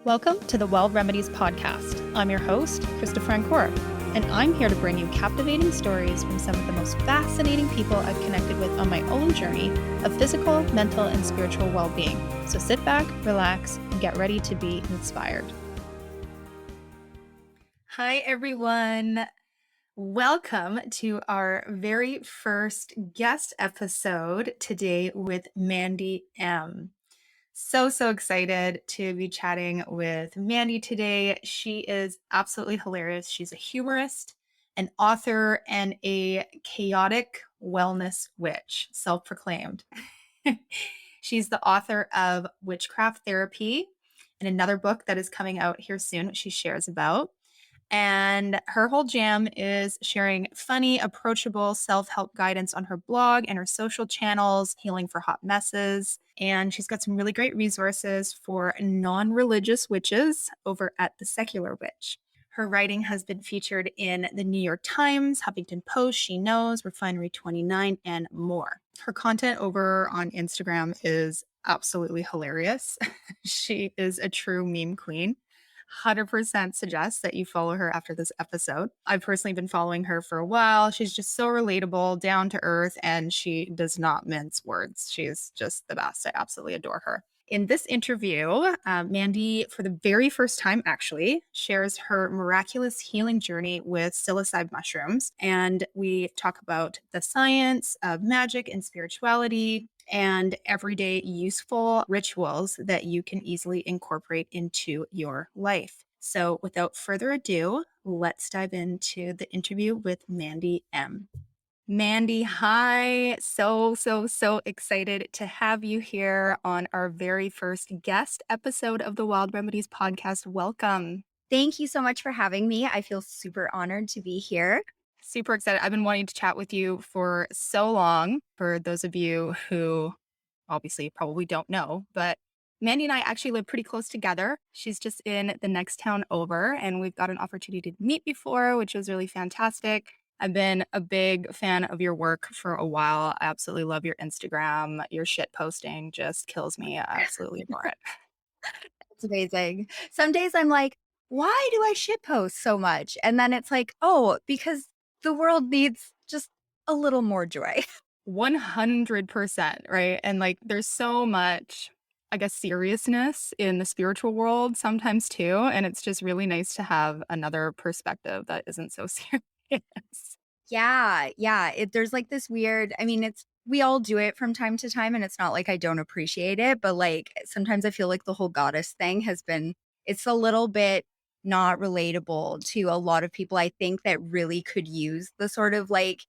Welcome to the Wild Remedies podcast. I'm your host, Krysta, and I'm here to bring you captivating stories from some of the most fascinating people I've connected with on my own journey of physical, mental, and spiritual well-being. So sit back, relax, and get ready to be inspired. Hi, everyone. Welcome to our very first guest episode today with Mandi Em. So excited to be chatting with Mandi today. She is absolutely hilarious. She's a humorist, an author, and a chaotic wellness witch, self-proclaimed. She's the author of Witchcraft Therapy and another book that is coming out here soon, which she shares about. And her whole jam is sharing funny, approachable self-help guidance on her blog and her social channels, Healing for Hot Messes. And she's got some really great resources for non-religious witches over at The Secular Witch. Her writing has been featured in the New York Times, Huffington Post, SheKnows, Refinery 29, and more. Her content over on Instagram is absolutely hilarious. She is a true meme queen. 100% suggest that you follow her after this episode. I've personally been following her for a while. She's just so relatable, down to earth, and she does not mince words. She's just the best. I absolutely adore her. In this interview, Mandi, for the very first time actually, shares her miraculous healing journey with psilocybe mushrooms. And we talk about the science of Magick and spirituality, and everyday useful rituals that you can easily incorporate into your life. So without further ado, let's dive into the interview with Mandi Em. Mandi, hi. So excited to have you here on our very first guest episode of the Wild Remedies podcast. Welcome. Thank you so much for having me. I feel super honored to be here. Super excited. I've been wanting to chat with you for so long. For those of you who obviously probably don't know, but Mandi and I actually live pretty close together. She's just in the next town over, and we've got an opportunity to meet before, which was really fantastic. I've been a big fan of your work for a while. I absolutely love your Instagram. Your shit posting just kills me. I absolutely adore it. It's amazing. Some days I'm like, why do I shit post so much? And then it's like, oh, because the world needs just a little more joy. 100%, right? And like there's so much, I guess, seriousness in the spiritual world sometimes too. And it's just really nice to have another perspective that isn't so serious. Yeah. There's like this weird, we all do it from time to time, and it's not like I don't appreciate it, but like sometimes I feel like the whole goddess thing it's a little bit not relatable to a lot of people. I think that really could use the sort of like,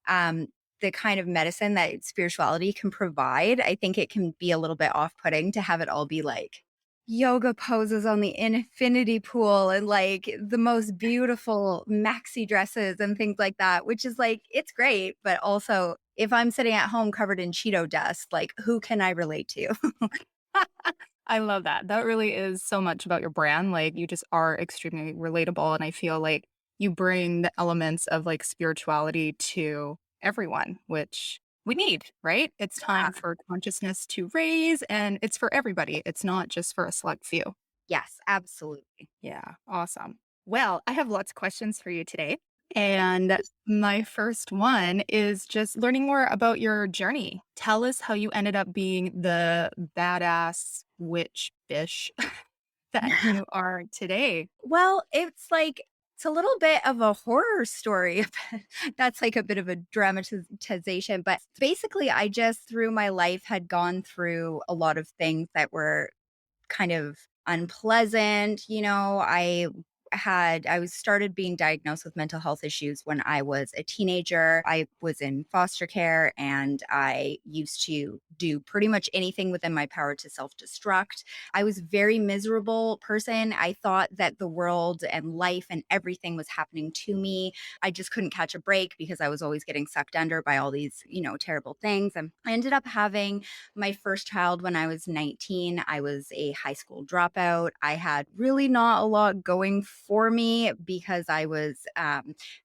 the kind of medicine that spirituality can provide. I think it can be a little bit off-putting to have it all be like yoga poses on the infinity pool and like the most beautiful maxi dresses and things like that, which is like, it's great. But also, if I'm sitting at home covered in Cheeto dust, like who can I relate to? I love that. That really is so much about your brand. Like you just are extremely relatable. And I feel like you bring the elements of like spirituality to everyone, which we need, right? It's time for consciousness to raise, and it's for everybody. It's not just for a select few. Yes, absolutely. Yeah, awesome. Well, I have lots of questions for you today. And my first one is just learning more about your journey. Tell us how you ended up being the badass witch bish that you are today. Well, it's a little bit of a horror story. That's like a bit of a dramatization. But basically, I just through my life had gone through a lot of things that were kind of unpleasant. I was started being diagnosed with mental health issues when I was a teenager. I was in foster care, and I used to do pretty much anything within my power to self-destruct. I was a very miserable person. I thought that the world and life and everything was happening to me. I just couldn't catch a break because I was always getting sucked under by all these, terrible things. And I ended up having my first child when I was 19. I was a high school dropout. I had really not a lot going for me because I was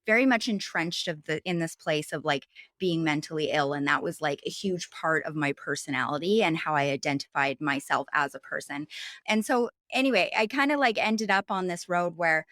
very much entrenched in this place of like being mentally ill, and that was like a huge part of my personality and how I identified myself as a person. And so anyway, I kind of like ended up on this road where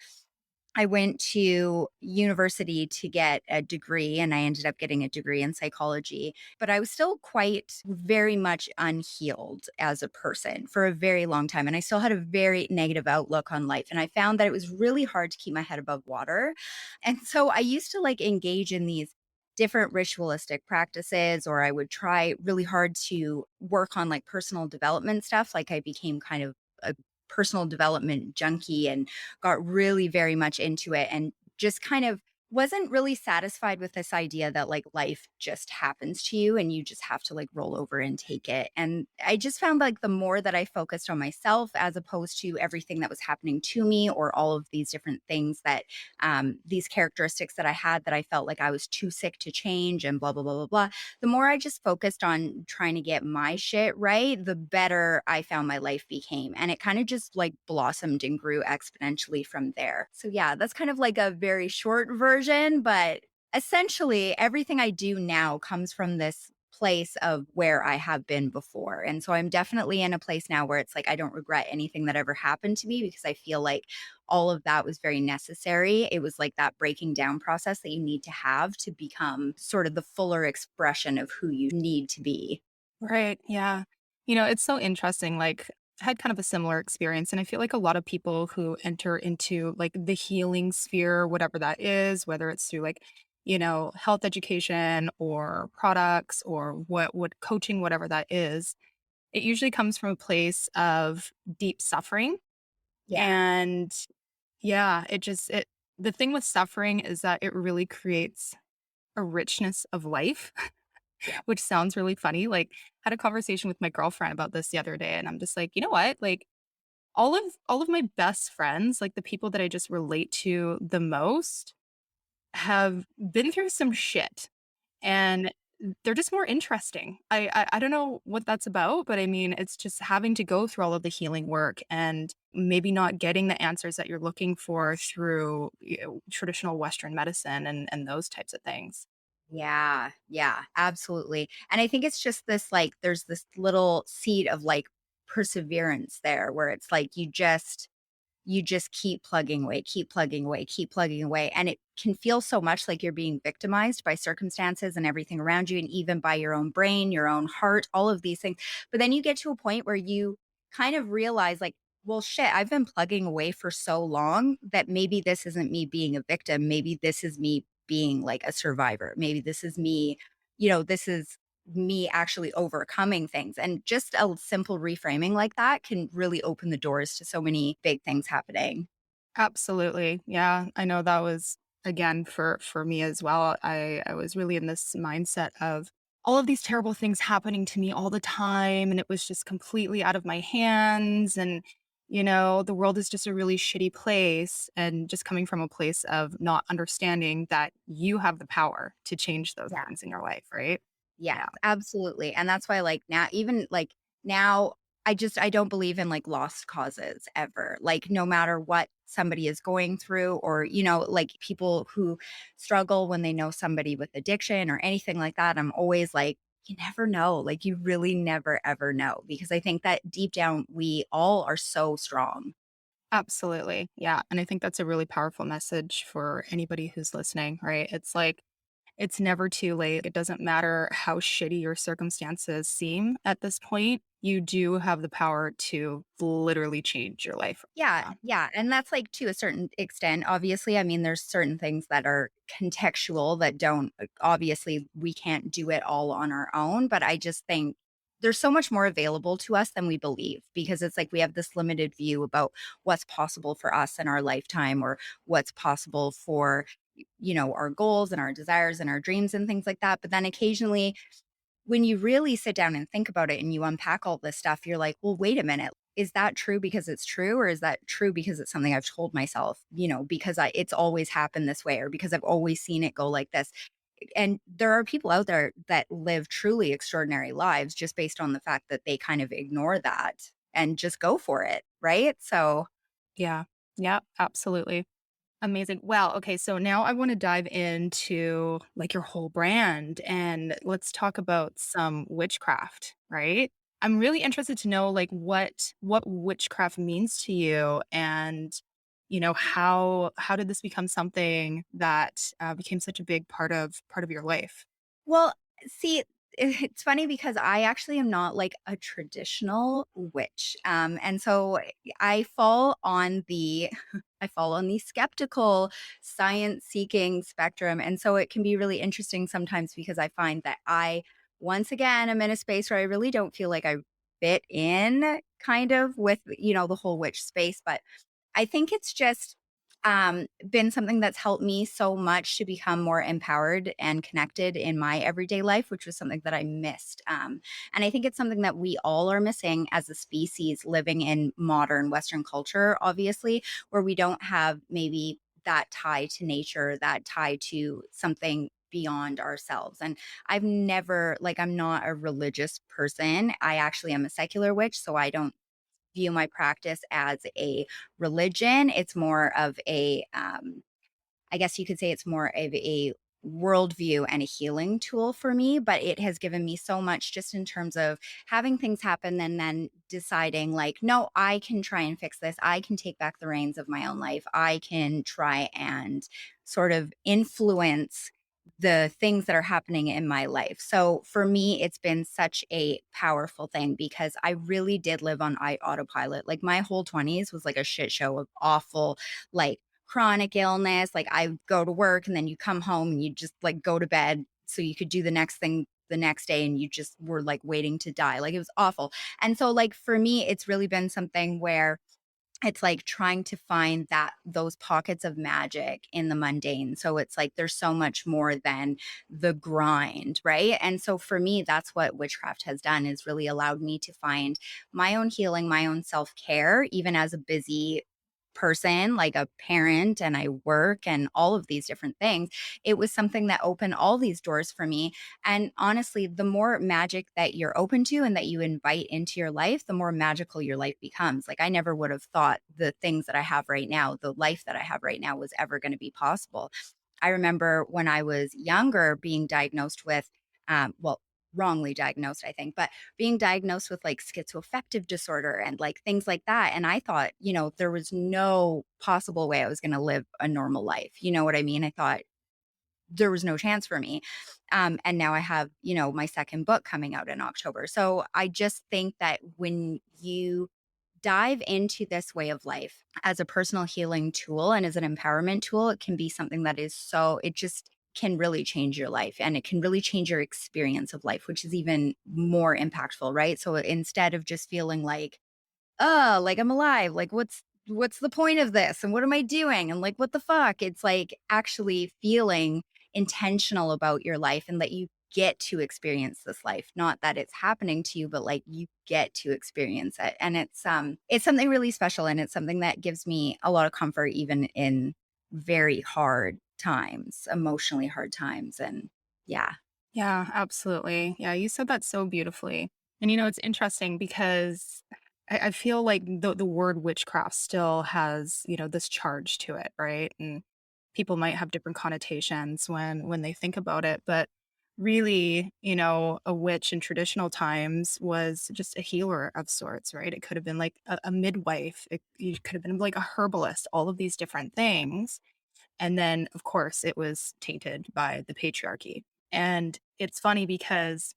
I went to university to get a degree, and I ended up getting a degree in psychology, but I was still quite very much unhealed as a person for a very long time. And I still had a very negative outlook on life. And I found that it was really hard to keep my head above water. And so I used to like engage in these different ritualistic practices, or I would try really hard to work on like personal development stuff. Like I became kind of a personal development junkie and got really very much into it, and just kind of wasn't really satisfied with this idea that like life just happens to you and you just have to like roll over and take it. And I just found like the more that I focused on myself as opposed to everything that was happening to me, or all of these different things that these characteristics that I had that I felt like I was too sick to change and blah blah blah blah blah, the more I just focused on trying to get my shit right, the better I found my life became. And it kind of just like blossomed and grew exponentially from there. So, yeah, that's kind of like a very short version, but essentially everything I do now comes from this place of where I have been before. And so I'm definitely in a place now where it's like I don't regret anything that ever happened to me, because I feel like all of that was very necessary. It was like that breaking down process that you need to have to become sort of the fuller expression of who you need to be. Right. Yeah. It's so interesting. Like, I had kind of a similar experience. And I feel like a lot of people who enter into like the healing sphere, whatever that is, whether it's through like, health education or products or what coaching, whatever that is, it usually comes from a place of deep suffering. Yeah. And yeah, the thing with suffering is that it really creates a richness of life, Yeah. which sounds really funny. Like, had a conversation with my girlfriend about this the other day, and I'm just like, you know what? Like, all of my best friends, like the people that I just relate to the most, have been through some shit, and they're just more interesting. I don't know what that's about, but I mean, it's just having to go through all of the healing work and maybe not getting the answers that you're looking for through traditional Western medicine and those types of things. Yeah, yeah, absolutely. And I think it's just this like there's this little seed of like perseverance there where it's like you just keep plugging away, keep plugging away, keep plugging away. And it can feel so much like you're being victimized by circumstances and everything around you, and even by your own brain, your own heart, all of these things. But then you get to a point where you kind of realize, like, well, shit, I've been plugging away for so long that maybe this isn't me being a victim. Maybe this is me being like a survivor. Maybe this is me, this is me actually overcoming things. And just a simple reframing like that can really open the doors to so many big things happening. Absolutely. Yeah, I know that was again for me as well. I was really in this mindset of all of these terrible things happening to me all the time, and it was just completely out of my hands, and the world is just a really shitty place, and just coming from a place of not understanding that you have the power to change those Yeah. things in your life, right? Yes, Yeah. absolutely. And that's why like now, even like now, I don't believe in like lost causes ever. Like no matter what somebody is going through, or like people who struggle when they know somebody with addiction or anything like that, I'm always like, you never know. Like you really never ever know, because I think that deep down we all are so strong. Absolutely. Yeah, and I think that's a really powerful message for anybody who's listening, right? It's like it's never too late. It doesn't matter how shitty your circumstances seem at this point. You do have the power to literally change your life. Yeah, Yeah, yeah, and that's, like, to a certain extent, obviously, I mean, there's certain things that are contextual that don't obviously, we can't do it all on our own, but I just think there's so much more available to us than we believe, because it's like we have this limited view about what's possible for us in our lifetime, or what's possible for, our goals and our desires and our dreams and things like that, but then occasionally when you really sit down and think about it and you unpack all this stuff, you're like, well, wait a minute. Is that true because it's true? Or is that true because it's something I've told myself, because it's always happened this way, or because I've always seen it go like this? And there are people out there that live truly extraordinary lives just based on the fact that they kind of ignore that and just go for it. Right. So, yeah, Yeah, absolutely. Amazing. Wow. Okay. So now I want to dive into like your whole brand and let's talk about some witchcraft, right? I'm really interested to know like what witchcraft means to you and how did this become something that became such a big part of your life? Well, see, it's funny because I actually am not like a traditional witch. And so I fall on the I fall on the skeptical, science seeking spectrum. And so it can be really interesting sometimes because I find that I once again am in a space where I really don't feel like I fit in kind of with, the whole witch space. But I think it's just been something that's helped me so much to become more empowered and connected in my everyday life, which was something that I missed. And I think it's something that we all are missing as a species living in modern Western culture, obviously, where we don't have maybe that tie to nature, that tie to something beyond ourselves. And I've never, like, I'm not a religious person. I actually am a secular witch. So I don't view my practice as a religion. It's more of I guess you could say it's more of a worldview and a healing tool for me, but it has given me so much just in terms of having things happen and then deciding, like, no, I can try and fix this. I can take back the reins of my own life. I can try and sort of influence the things that are happening in my life. So for me, it's been such a powerful thing because I really did live on autopilot. Like my whole 20s was like a shit show of awful, like, chronic illness. Like I go to work and then you come home and you just like go to bed so you could do the next thing the next day and you just were like waiting to die. Like it was awful. And so like for me, it's really been something where it's like trying to find that those pockets of magic in the mundane. So it's like there's so much more than the grind, right? And so for me, that's what witchcraft has done is really allowed me to find my own healing, my own self-care, even as a busy person, like a parent, and I work and all of these different things. It was something that opened all these doors for me. And honestly, the more magic that you're open to and that you invite into your life, the more magical your life becomes. Like, I never would have thought the things that I have right now, the life that I have right now, was ever going to be possible. I remember when I was younger being diagnosed with, well, wrongly diagnosed, I think, but being diagnosed with like schizoaffective disorder and like things like that. And I thought, there was no possible way I was going to live a normal life. You know what I mean? I thought there was no chance for me. And now I have, my second book coming out in October. So I just think that when you dive into this way of life as a personal healing tool and as an empowerment tool, it can be something that is it just can really change your life and it can really change your experience of life, which is even more impactful, right? So instead of just feeling like, oh, like I'm alive. Like what's the point of this? And what am I doing? And like what the fuck? It's like actually feeling intentional about your life and that you get to experience this life. Not that it's happening to you, but like you get to experience it. And it's something really special and it's something that gives me a lot of comfort even in very hard times, emotionally hard times. And yeah. Yeah, absolutely. Yeah, you said that so beautifully. And it's interesting because I feel like the word witchcraft still has, this charge to it, right? And people might have different connotations when they think about it. But really, a witch in traditional times was just a healer of sorts, right? It could have been like a midwife, it could have been like a herbalist, all of these different things. And then, of course, it was tainted by the patriarchy. And it's funny because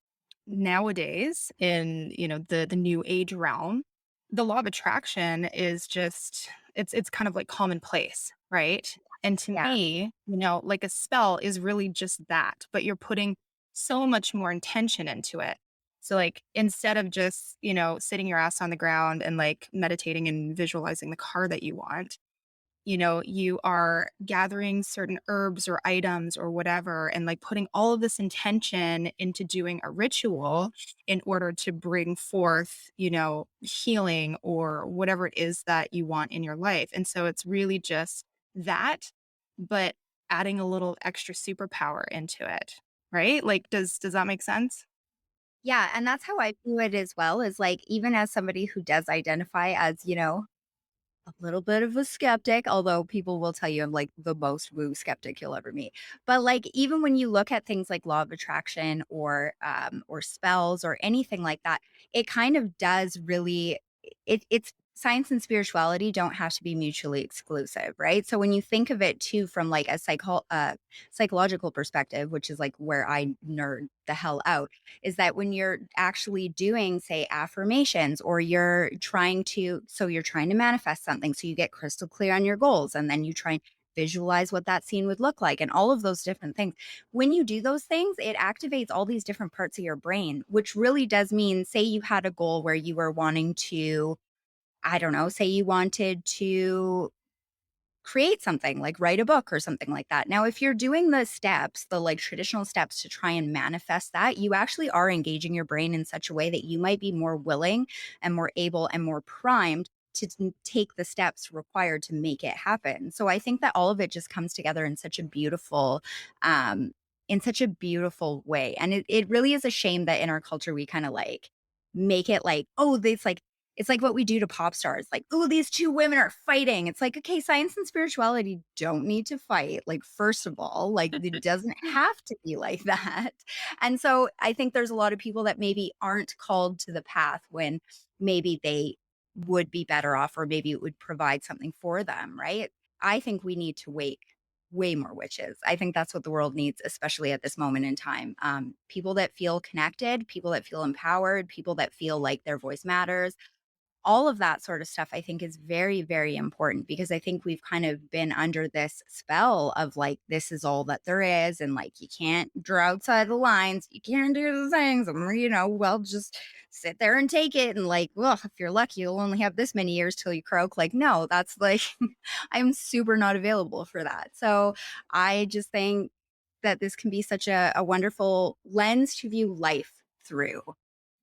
nowadays in, the new age realm, the law of attraction is just it's kind of like commonplace, right? And to Yeah. me, like a spell is really just that, but you're putting so much more intention into it. So like instead of just, sitting your ass on the ground and like meditating and visualizing the car that you want, you are gathering certain herbs or items or whatever, and like putting all of this intention into doing a ritual in order to bring forth, healing or whatever it is that you want in your life. And so it's really just that, but adding a little extra superpower into it. Right? Like, does that make sense? Yeah, and that's how I view it as well, is like even as somebody who does identify as, a little bit of a skeptic, although people will tell you I'm like the most woo skeptic you'll ever meet. But like even when you look at things like law of attraction or spells or anything like that, it kind of does really it's science and spirituality don't have to be mutually exclusive, right? So when you think of it too from like a psychological perspective, which is like where I nerd the hell out, is that when you're actually doing, say, affirmations, or you're trying to manifest something, so you get crystal clear on your goals, and then you try and visualize what that scene would look like and all of those different things. When you do those things, it activates all these different parts of your brain, which really does mean, say you had a goal where you were wanting to, I don't know, say you wanted to create something, like write a book or something like that. Now, if you're doing the steps, the like traditional steps to try and manifest that, you actually are engaging your brain in such a way that you might be more willing and more able and more primed to take the steps required to make it happen. So I think that all of it just comes together um in such a beautiful way. And it really is a shame that in our culture we kind of like make it like, oh, it's like what we do to pop stars. Like, oh, these two women are fighting. It's like, okay, science and spirituality don't need to fight. Like, first of all, like it doesn't have to be like that. And so I think there's a lot of people that maybe aren't called to the path when maybe they would be better off, or maybe it would provide something for them, right? I think we need to wake way more witches. I think that's what the world needs, especially at this moment in time. People that feel connected, people that feel empowered, people that feel like their voice matters, all of that sort of stuff I think is very, very important, because I think we've kind of been under this spell of like, this is all that there is. And like, you can't draw outside the lines. You can't do the things. And, well, just sit there and take it. And like, well, if you're lucky, you'll only have this many years till you croak. Like, no, that's like, I'm super not available for that. So I just think that this can be such a wonderful lens to view life through.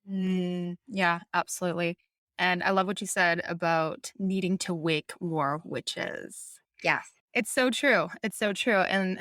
Yeah, absolutely. And I love what you said about needing to wake more witches. Yes. It's so true. It's so true. And,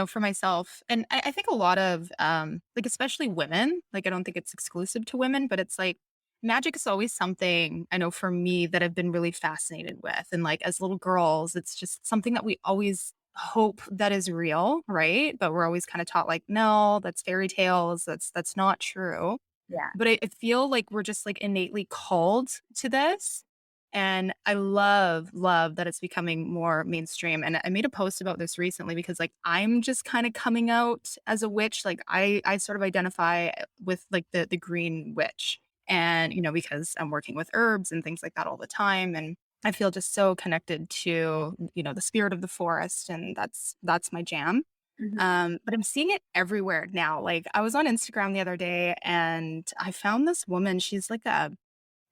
for myself, and I think a lot of, like, especially women, like, I don't think it's exclusive to women, but it's like magic is always something I know for me that I've been really fascinated with. And like, as little girls, it's just something that we always hope that is real, right? But we're always kind of taught like, no, that's fairy tales. That's not true. Yeah. But I feel like we're just like innately called to this. And I love that it's becoming more mainstream. And I made a post about this recently because like I'm just kind of coming out as a witch. Like I sort of identify with like the green witch. And, because I'm working with herbs and things like that all the time. And I feel just so connected to, the spirit of the forest. And that's my jam. Mhm. But I'm seeing it everywhere now. Like I was on Instagram the other day and I found this woman, she's like a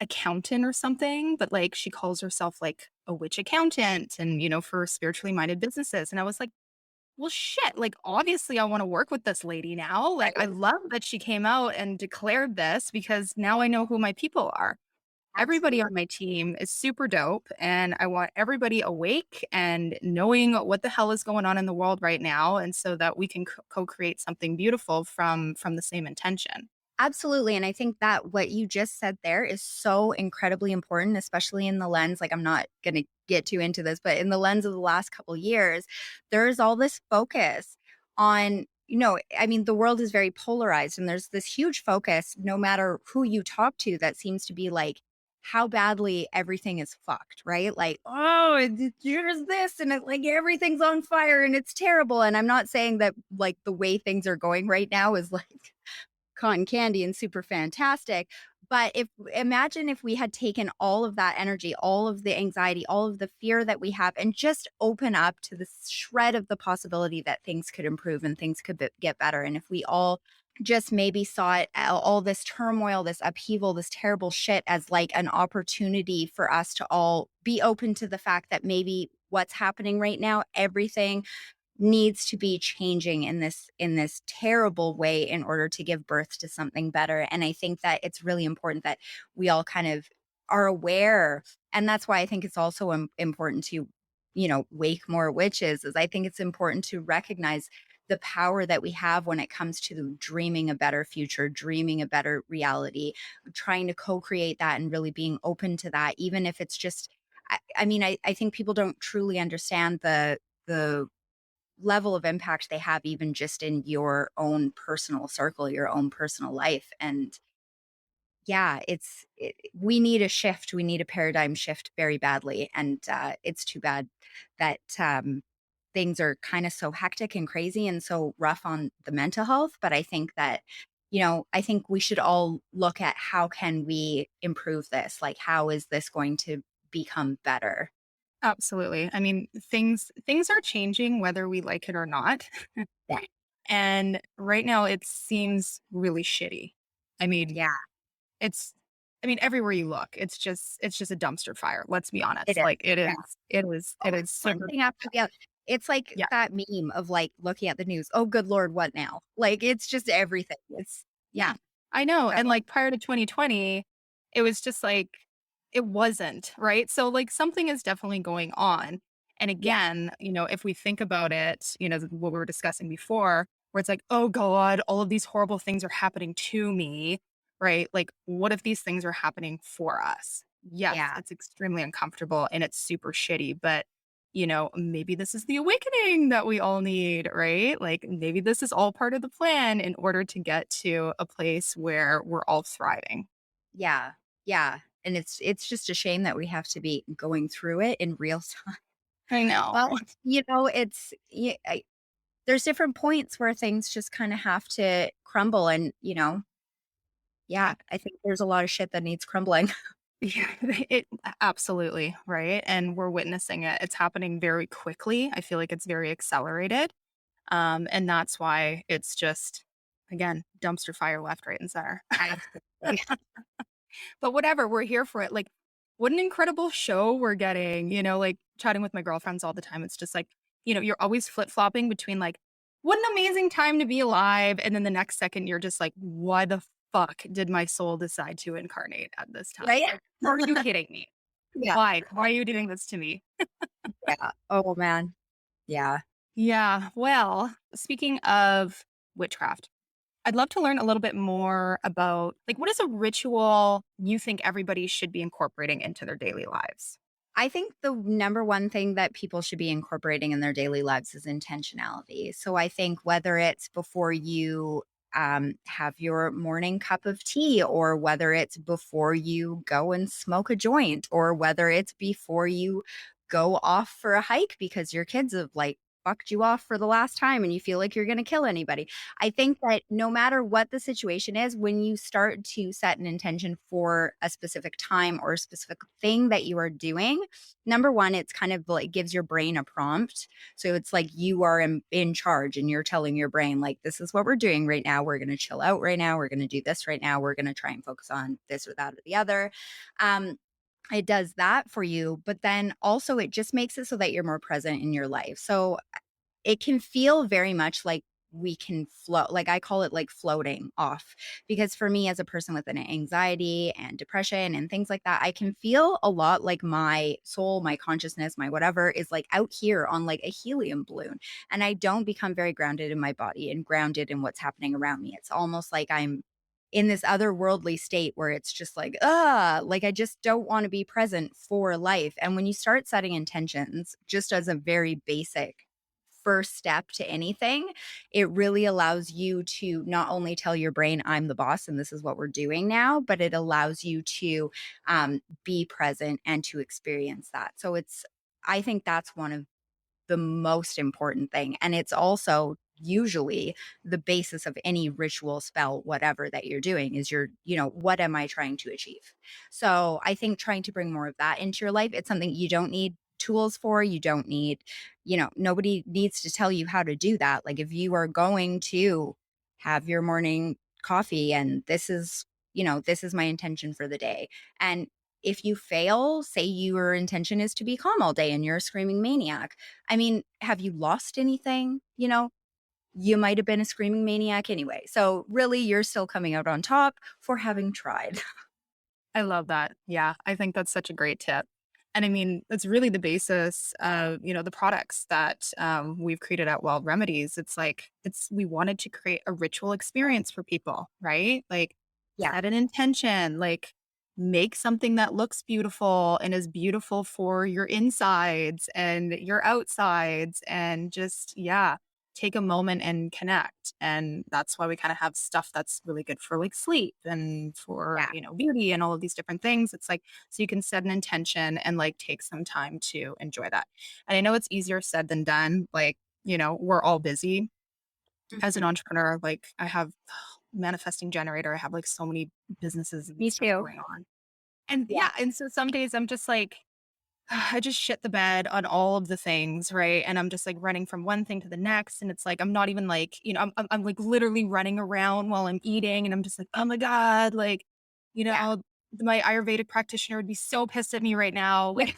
accountant or something, but like she calls herself like a witch accountant and, for spiritually minded businesses. And I was like, well, shit, like obviously I want to work with this lady now. Like I Right. love that she came out and declared this because now I know who my people are. Everybody on Absolutely. my team is super dope, and I want everybody awake and knowing what the hell is going on in the world right now, and so that we can co-create something beautiful from the same intention. Absolutely. And I think that what you just said there is so incredibly important, especially in the lens. Like, I'm not going to get too into this, but in the lens of the last couple years, there's all this focus on, I mean, the world is very polarized, and there's this huge focus, no matter who you talk to, that seems to be like, how badly everything is fucked, right? Like, oh, here's this, and like everything's on fire and it's terrible. And I'm not saying that like the way things are going right now is like cotton candy and super fantastic. But if imagine if we had taken all of that energy, all of the anxiety, all of the fear that we have, and just open up to the shred of the possibility that things could improve and things could get better. And if we all just maybe saw it, all this turmoil, this upheaval, this terrible shit as like an opportunity for us to all be open to the fact that maybe what's happening right now, everything needs to be changing in this terrible way in order to give birth to something better. And I think that it's really important that we all kind of are aware. And that's why I think it's also important to, wake more witches. Is I think it's important to recognize the power that we have when it comes to dreaming a better future, dreaming a better reality, trying to co-create that and really being open to that, even if it's just I mean, I think people don't truly understand the level of impact they have even just in your own personal circle, your own personal life. And yeah, we need a shift. We need a paradigm shift very badly. And it's too bad that things are kind of so hectic and crazy and so rough on the mental health. But I think that, I think we should all look at how can we improve this? Like, how is this going to become better? Absolutely. I mean, things are changing whether we like it or not. Yeah. And right now it seems really shitty. I mean, Yeah, it's I mean, everywhere you look, it's just a dumpster fire. Let's be it honest. is. Like Yeah. it is One super thing after the other. It's like yeah. that meme of, like, looking at the news, "Oh, good lord, what now?" Like, it's just everything. It's Yeah, yeah. I know, So and, like, prior to 2020, it was just, like it wasn't, right? So, like, something is definitely going on, and yeah, again, if we think about it, what we were discussing before, where it's like, "Oh god, all of these horrible things are happening to me," right? Like, what if these things are happening for us? Yes, yeah, it's extremely uncomfortable and it's super shitty, but maybe this is the awakening that we all need, right? Like maybe this is all part of the plan in order to get to a place where we're all thriving. yeah, yeah, and it's just a shame that we have to be going through it in real time. I know. But, it's there's different points where things just kinda have to crumble and, yeah, I think there's a lot of shit that needs crumbling. Yeah, absolutely, right? And we're witnessing it. It's happening very quickly. I feel like it's very accelerated. And that's why it's just again, dumpster fire left, right, and center. Absolutely. But whatever, we're here for it. Like, what an incredible show we're getting, like chatting with my girlfriends all the time. It's just like, you're always flip flopping between like, what an amazing time to be alive. And then the next second, you're just like, why the fuck did my soul decide to incarnate at this time? Right? Like, are you kidding me? Yeah, Why? Why are you doing this to me? yeah. Oh, man. Yeah. Yeah. Well, speaking of witchcraft, I'd love to learn a little bit more about like what is a ritual you think everybody should be incorporating into their daily lives? I think the number one thing that people should be incorporating in their daily lives is intentionality. So I think whether it's before you have your morning cup of tea, or whether it's before you go and smoke a joint, or whether it's before you go off for a hike because your kids have like fucked you off for the last time and you feel like you're going to kill anybody. I think that no matter what the situation is, when you start to set an intention for a specific time or a specific thing that you are doing, number one, it's kind of like gives your brain a prompt. So it's like you are in charge and you're telling your brain, like, this is what we're doing right now. We're going to chill out right now. We're going to do this right now. We're going to try and focus on this or that or the other. Um, it does that for you, but then also it just makes it so that you're more present in your life. So it can feel very much like we can float, like I call it like floating off, because for me as a person with an anxiety and depression and things like that, I can feel a lot like my soul, my consciousness, my whatever is like out here on like a helium balloon, and I don't become very grounded in my body and grounded in what's happening around me. It's almost like I'm in this otherworldly state where it's just like I just don't want to be present for life. And when you start setting intentions, just as a very basic first step to anything, it really allows you to not only tell your brain, I'm the boss and this is what we're doing now, but it allows you to be present and to experience that. So I think that's one of the most important thing. And it's also usually the basis of any ritual, spell, whatever that you're doing is what am I trying to achieve? So I think trying to bring more of that into your life, it's something you don't need tools for. You don't need, nobody needs to tell you how to do that. Like if you are going to have your morning coffee and this is my intention for the day. And if you fail, say your intention is to be calm all day and you're a screaming maniac. I mean, have you lost anything? You might have been a screaming maniac anyway. So really, you're still coming out on top for having tried. I love that. Yeah, I think that's such a great tip. And I mean, it's really the basis of, the products that we've created at Wild Remedies. It's like, we wanted to create a ritual experience for people, right? Like Yeah. set an intention, like make something that looks beautiful and is beautiful for your insides and your outsides and just, yeah, take a moment and connect. And that's why we kind of have stuff that's really good for like sleep and for, Yeah, beauty and all of these different things. It's like, so you can set an intention and like take some time to enjoy that. And I know it's easier said than done. Like, we're all busy as an mhm. entrepreneur. Like I have manifesting generator. I have like so many businesses and Me stuff too. going on. And Yeah, yeah, and so some days I'm just like, I just shit the bed on all of the things, right? And I'm just like running from one thing to the next. And it's like, I'm not even like, I'm like literally running around while I'm eating. And I'm just like, oh my God, like, yeah, my Ayurvedic practitioner would be so pissed at me right now. Like,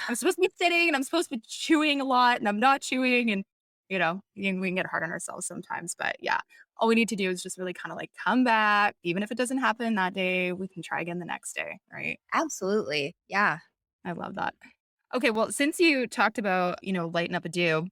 I'm supposed to be sitting and I'm supposed to be chewing a lot and I'm not chewing. And, we can get hard on ourselves sometimes. But yeah, all we need to do is just really kind of like come back. Even if it doesn't happen that day, we can try again the next day. Right. absolutely. Yeah. I love that. Okay. Well, since you talked about, lighten up a do,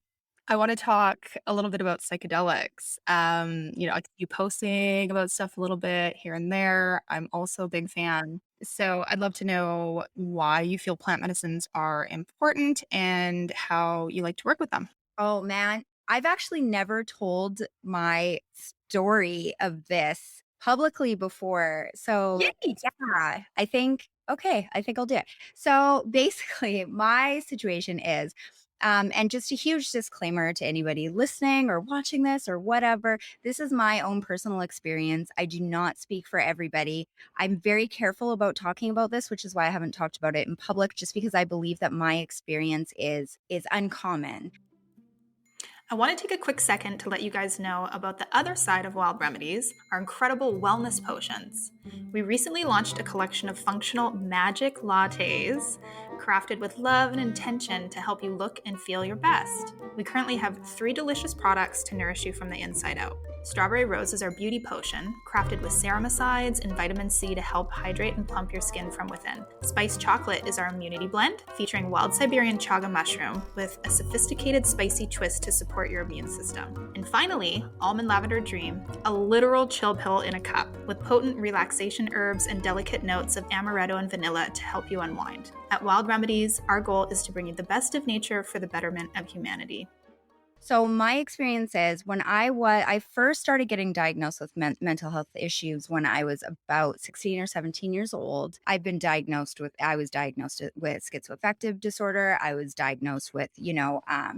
I want to talk a little bit about psychedelics. I see you posting about stuff a little bit here and there. I'm also a big fan. So I'd love to know why you feel plant medicines are important and how you like to work with them. Oh man, I've actually never told my story of this publicly before. So, Yay! yeah, I think I'll do it. So, basically, my situation is and just a huge disclaimer to anybody listening or watching this or whatever, this is my own personal experience. I do not speak for everybody. I'm very careful about talking about this, which is why I haven't talked about it in public just because I believe that my experience is uncommon. I want to take a quick second to let you guys know about the other side of Wild Remedies, our incredible wellness potions. We recently launched a collection of functional Magick lattes crafted with love and intention to help you look and feel your best. We currently have 3 delicious products to nourish you from the inside out. Strawberry Rose is our beauty potion, crafted with ceramicides and vitamin C to help hydrate and plump your skin from within. Spiced Chocolate is our immunity blend, featuring wild Siberian chaga mushroom with a sophisticated spicy twist to support your immune system. And finally, Almond Lavender Dream, a literal chill pill in a cup, with potent relaxation herbs and delicate notes of amaretto and vanilla to help you unwind. At Wild Remedies, our goal is to bring you the best of nature for the betterment of humanity. So my experience is I first started getting diagnosed with mental health issues when I was about 16 or 17 years old. I was diagnosed with schizoaffective disorder. I was diagnosed with,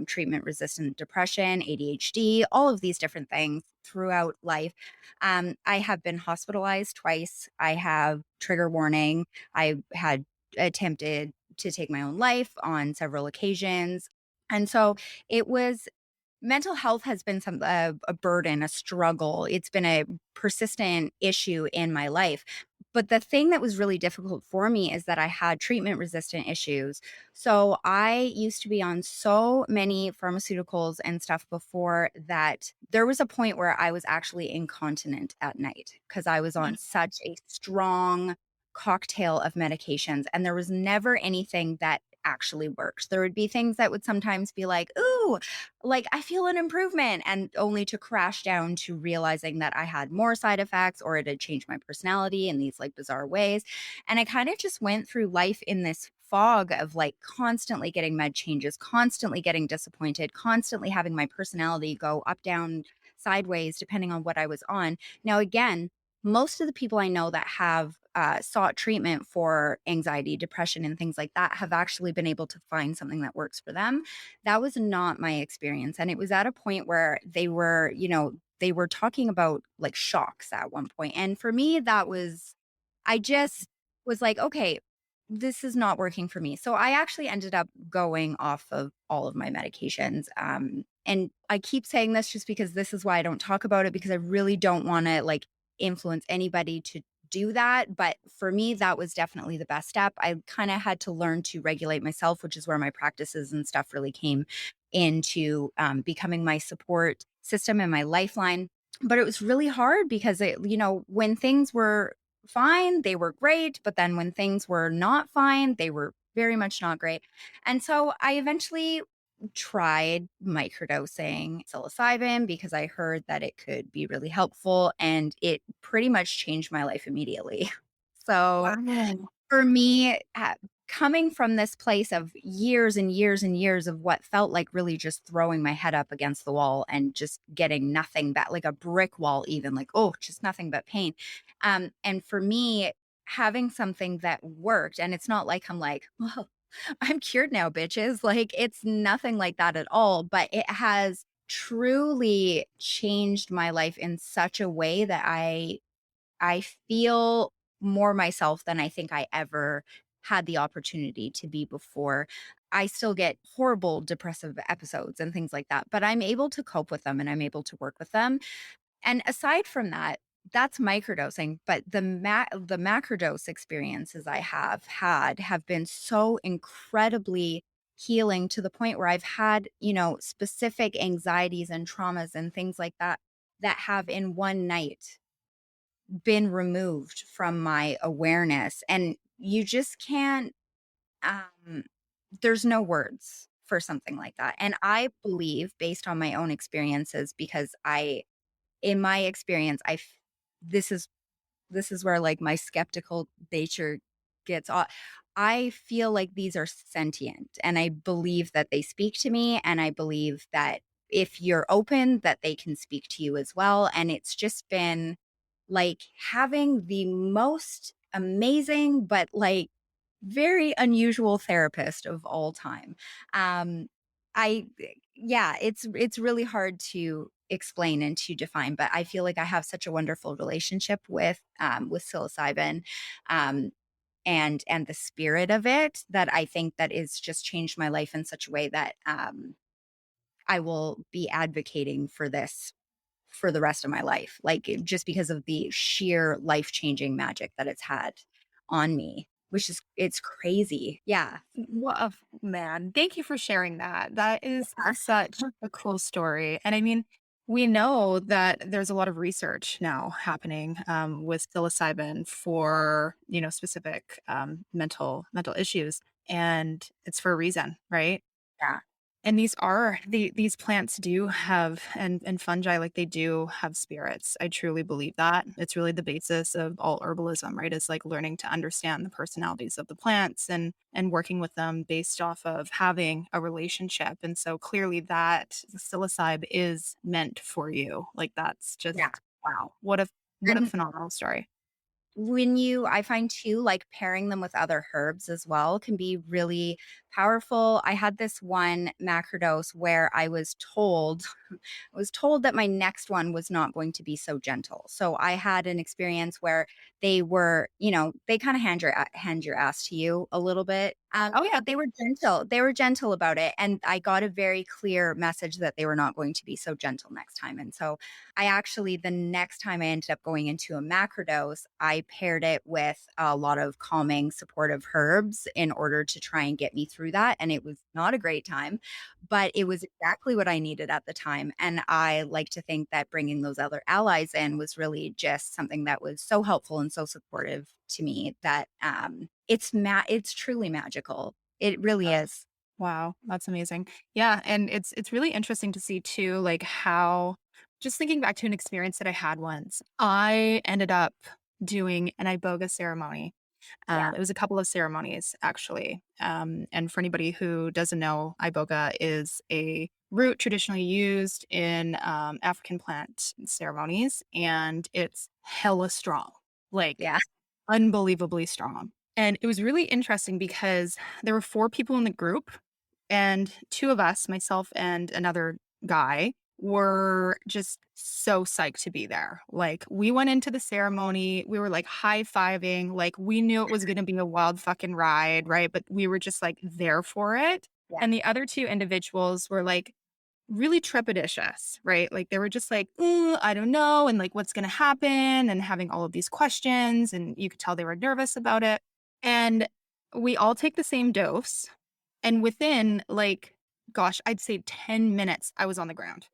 treatment resistant depression, ADHD, all of these different things throughout life. I have been hospitalized twice. I have trigger warning. I had attempted to take my own life on several occasions. And so it was mental health has been a burden, a struggle. It's been a persistent issue in my life. But the thing that was really difficult for me is that I had treatment resistant issues. So I used to be on so many pharmaceuticals and stuff before that there was a point where I was actually incontinent at night because I was on such a strong cocktail of medications and there was never anything that actually worked. There would be things that would sometimes be like, "Ooh, like I feel an improvement," and only to crash down to realizing that I had more side effects or it had changed my personality in these like bizarre ways. And I kind of just went through life in this fog of like constantly getting med changes, constantly getting disappointed, constantly having my personality go up, down, sideways, depending on what I was on. Now, again, most of the people I know that have sought treatment for anxiety, depression, and things like that have actually been able to find something that works for them. That was not my experience. And it was at a point where they were talking about like shocks at one point. And for me, I just was like, okay, this is not working for me. So I actually ended up going off of all of my medications. And I keep saying this just because this is why I don't talk about it because I really don't want to like influence anybody to do that. But for me, that was definitely the best step. I kind of had to learn to regulate myself, which is where my practices and stuff really came into becoming my support system and my lifeline. But it was really hard because when things were fine, they were great. But then when things were not fine, they were very much not great. And so I eventually tried microdosing psilocybin because I heard that it could be really helpful and it pretty much changed my life immediately. So Wow. for me, coming from this place of years and years and years of what felt like really just throwing my head up against the wall and just getting nothing back, like a brick wall, even like, oh, just nothing but pain. And for me, having something that worked, and it's not like I'm like, well, I'm cured now, bitches. Like, it's nothing like that at all, but it has truly changed my life in such a way that I feel more myself than I think I ever had the opportunity to be before. I still get horrible depressive episodes and things like that, but I'm able to cope with them and I'm able to work with them. And aside from that, that's microdosing, but the macrodose experiences I have had have been so incredibly healing to the point where I've had, specific anxieties and traumas and things like that that have in one night been removed from my awareness, and you just can't, um there's no words for something like that. And I believe, based on my own experiences, because I in my experience, this is this is where, like, my skeptical nature gets off. I feel like these are sentient, and I believe that they speak to me, and I believe that if you're open, that they can speak to you as well, and it's just been, like, having the most amazing, but, like, very unusual therapist of all time. Um, I Yeah, it's really hard to explain and to define, but I feel like I have such a wonderful relationship with psilocybin, um, and the spirit of it, that I think that is just changed my life in such a way that, I will be advocating for this for the rest of my life, like, just because of the sheer life-changing magic that it's had on me, which is it's crazy. Yeah. What a man. Thank you for sharing that. That is such a cool story. And I mean, we know that there's a lot of research now happening with psilocybin for specific mental issues, and it's for a reason, right? Yeah. And these plants do have, and fungi, like, they do have spirits. I truly believe that. It's really the basis of all herbalism, right? Is like learning to understand the personalities of the plants and working with them based off of having a relationship. And so clearly that psilocybe is meant for you. Like, that's Yeah. just wow. What a And phenomenal story. I find too, like, pairing them with other herbs as well can be really powerful. I had this one macrodose where I was told that my next one was not going to be so gentle. So I had an experience where they were, they kind of hand your ass to you a little bit. Oh yeah. But they were gentle. They were gentle about it. And I got a very clear message that they were not going to be so gentle next time. And so I actually, the next time I ended up going into a macrodose, I paired it with a lot of calming, supportive herbs in order to try and get me through that. And it was not a great time, but it was exactly what I needed at the time. And I like to think that bringing those other allies in was really just something that was so helpful and so supportive to me that, it's truly magical. It really is. Wow, that's amazing. Yeah, and it's really interesting to see too, like, how, just thinking back to an experience that I had once. I ended up doing an iboga ceremony. Yeah. It was a couple of ceremonies actually. And for anybody who doesn't know, iboga is a root traditionally used in African plant ceremonies, and it's hella strong, like Yeah. unbelievably strong. And it was really interesting because there were four people in the group, and two of us, myself and another guy, were just so psyched to be there. Like, we went into the ceremony, we were like high-fiving, like we knew it was gonna be a wild fucking ride, right? But we were just like there for it. Yeah. And the other two individuals were like really trepidatious, right? Like, they were just like, "Ooh, I don't know," and like, what's gonna happen, and having all of these questions, and you could tell they were nervous about it. And we all take the same dose, and within, like, gosh, I'd say 10 minutes, I was on the ground.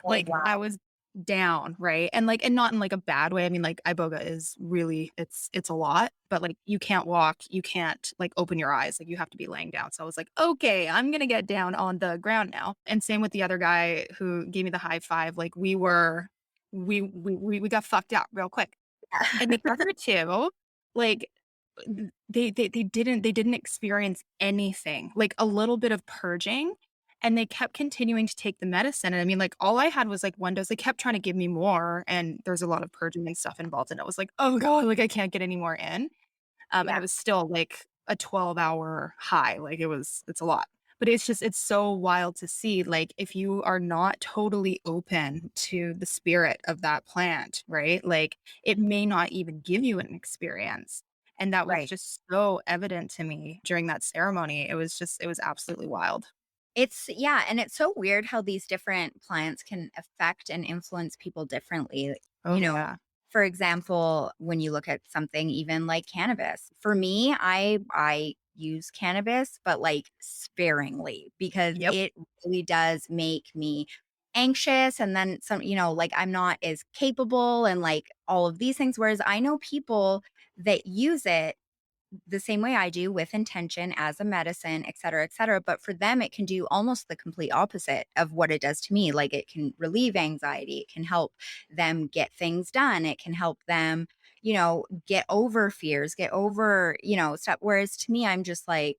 Oh, Like, I wow. was down, right? And, like, and not in, like, a bad way. I mean, like, iboga is really, it's a lot, but, like, you can't walk, you can't, like, open your eyes, like, you have to be laying down. So I was like, "Okay, I'm gonna get down on the ground now." And same with the other guy who gave me the high five, like, we got fucked up real quick. And the other two like they didn't experience anything, like a little bit of purging, and they kept continuing to take the medicine. And I mean, like, all I had was like one dose. They kept trying to give me more, and there's a lot of purging and stuff involved, and it was like, oh god, like I can't get any more in. And Yeah. it was still like a 12-hour high. Like it's a lot. But it's so wild to see, like, if you are not totally open to the spirit of that plant, right? Like, it may not even give you an experience. And that was Right. just so evident to me during that ceremony. It was absolutely wild. It's yeah, and it's so weird how these different plants can affect and influence people differently. Oh, You know, yeah. for example, when you look at something even like cannabis. For me, I use cannabis, but like sparingly because Yep. it really does make me anxious and then some, like I'm not as capable and like all of these things. Whereas I know people that use it the same way I do with intention as a medicine, et cetera, et cetera. But for them, it can do almost the complete opposite of what it does to me. Like it can relieve anxiety, it can help them get things done, it can help them, get over fears, get over, stuff. Whereas to me, I'm just like,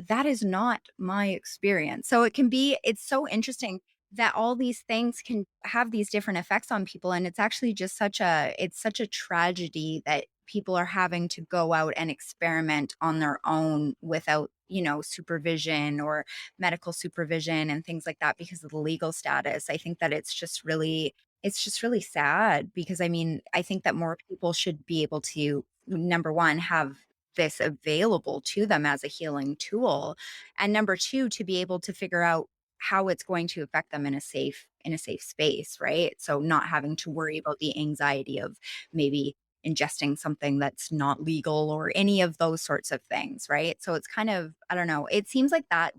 that is not my experience. So it's so interesting that all these things can have these different effects on people. And it's actually just it's such a tragedy that people are having to go out and experiment on their own without, supervision or medical supervision and things like that because of the legal status. I think that it's just really sad because I mean, I think that more people should be able to, number one, have this available to them as a healing tool, and number two, to be able to figure out how it's going to affect them in a safe space, right? So not having to worry about the anxiety of maybe ingesting something that's not legal or any of those sorts of things, right? So it's kind of, I don't know, it seems that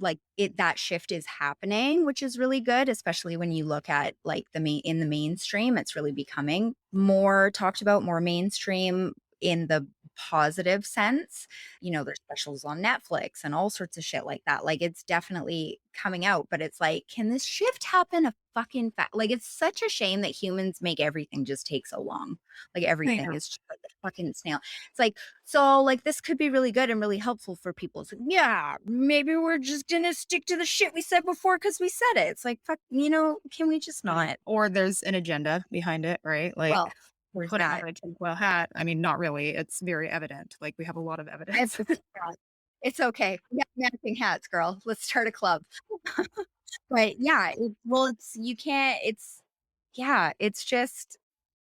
shift is happening, which is really good, especially when you look at like in the mainstream. It's really becoming more talked about, more mainstream in the positive sense. There's specials on Netflix and all sorts of shit like that. Like it's definitely coming out, but it's like, can this shift happen a fucking like it's such a shame that humans make everything just take so long. Like I everything know. is just like a fucking snail. It's like, so like this could be really good and really helpful for people. It's like, yeah, maybe we're just gonna stick to the shit we said before because we said it. It's like, fuck, can we just not? Or there's an agenda behind it, right? Like Well, there's putting on that. a tinfoil hat. I mean, not really. It's very evident. Like we have a lot of evidence. It's okay. We got matching hats, girl. Let's start a club. But yeah, it's you can't yeah, it's just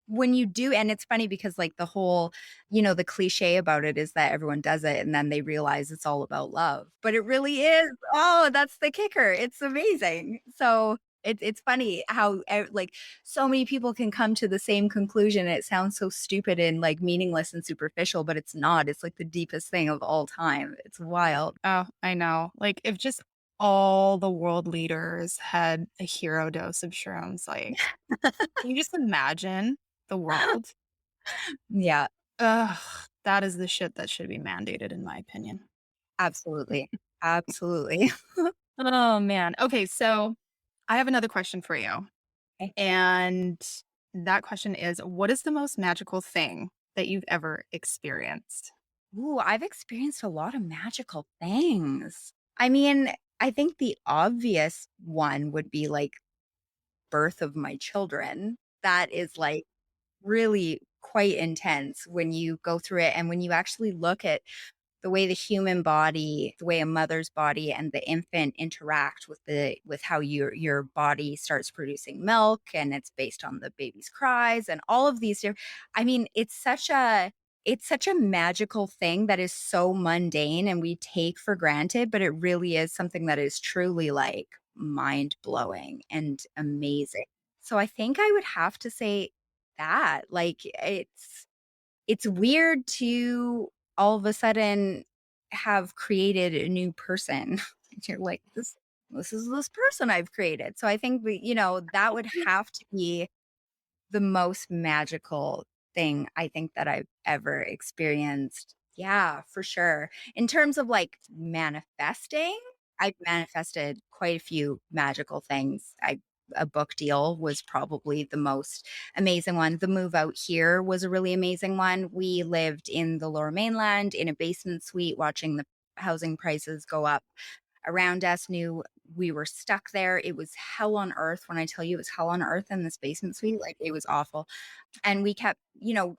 when you do, and it's funny because like the whole, the cliche about it is that everyone does it and then they realize it's all about love. But it really is. Oh, that's the kicker. It's amazing. So it's funny how like so many people can come to the same conclusion. It sounds so stupid and like meaningless and superficial, but it's not. It's like the deepest thing of all time. It's wild. Oh, I know. Like if just all the world leaders had a hero dose of shrooms, like can you just imagine the world? Yeah, Ugh, that is the shit that should be mandated, in my opinion. absolutely. Absolutely. Oh man. Okay, so I have another question for you. Okay. And that question is, what is the most magical thing that you've ever experienced? Ooh, I've experienced a lot of magical things. I mean, I think the obvious one would be like birth of my children. That is like really quite intense when you go through it and when you actually look at the way the human body, the way a mother's body and the infant interact with how your body starts producing milk and it's based on the baby's cries and all of these I mean, it's such a magical thing that is so mundane and we take for granted, but it really is something that is truly like mind blowing and amazing. So I think I would have to say that like it's weird to all of a sudden have created a new person. You're like, this is this person I've created. So I think that would have to be the most magical thing I think that I've ever experienced. Yeah, for sure. In terms of like manifesting, I've manifested quite a few magical things. I a book deal was probably the most amazing one. The move out here was a really amazing one. We lived in the Lower Mainland in a basement suite, watching the housing prices go up around us. Knew we were stuck there. It was hell on earth. When I tell you it was hell on earth in this basement suite, like it was awful. And we kept,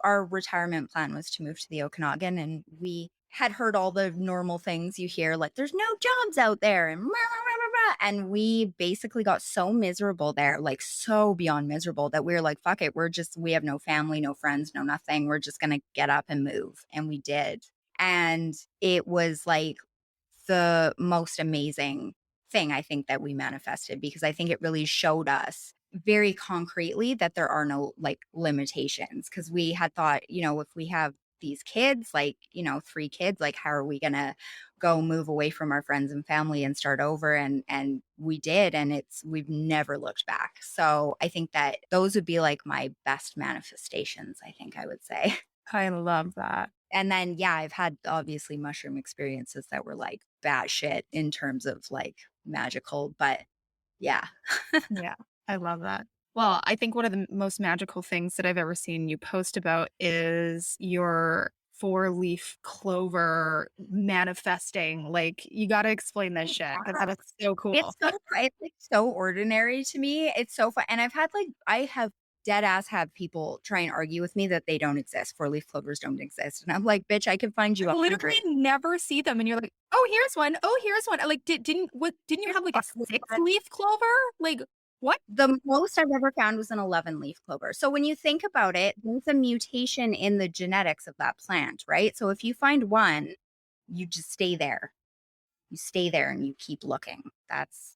our retirement plan was to move to the Okanagan, and we had heard all the normal things you hear, like there's no jobs out there and rah, rah, rah, rah, rah. And we basically got so miserable there, like so beyond miserable, that we were like, fuck it, we have no family, no friends, no nothing, we're just gonna get up and move. And we did. And it was like the most amazing thing I think that we manifested, because I think it really showed us very concretely that there are no like limitations. Because we had thought, if we have these kids, like, 3 kids, like how are we gonna go move away from our friends and family and start over? And we did, and we've never looked back. So I think that those would be like my best manifestations, I think I would say. I love that. And then, yeah, I've had obviously mushroom experiences that were like batshit in terms of like magical, but yeah. Yeah, I love that. Well, I think one of the most magical things that I've ever seen you post about is your four-leaf clover manifesting. Like, you got to explain this shit because that is so It's cool. it's like so ordinary to me. It's so fun. And I have dead ass have people try and argue with me that they don't exist. 4-leaf clovers don't exist. And I'm like, bitch, I can find you I 100. literally never see them, and you're like, "Oh, here's one. Oh, here's one." Like, didn't you have like a six-leaf clover? Like, what? The most I've ever found was an 11-leaf clover. So when you think about it, there's a mutation in the genetics of that plant, right? So if you find one, you just stay there. You stay there and you keep looking. That's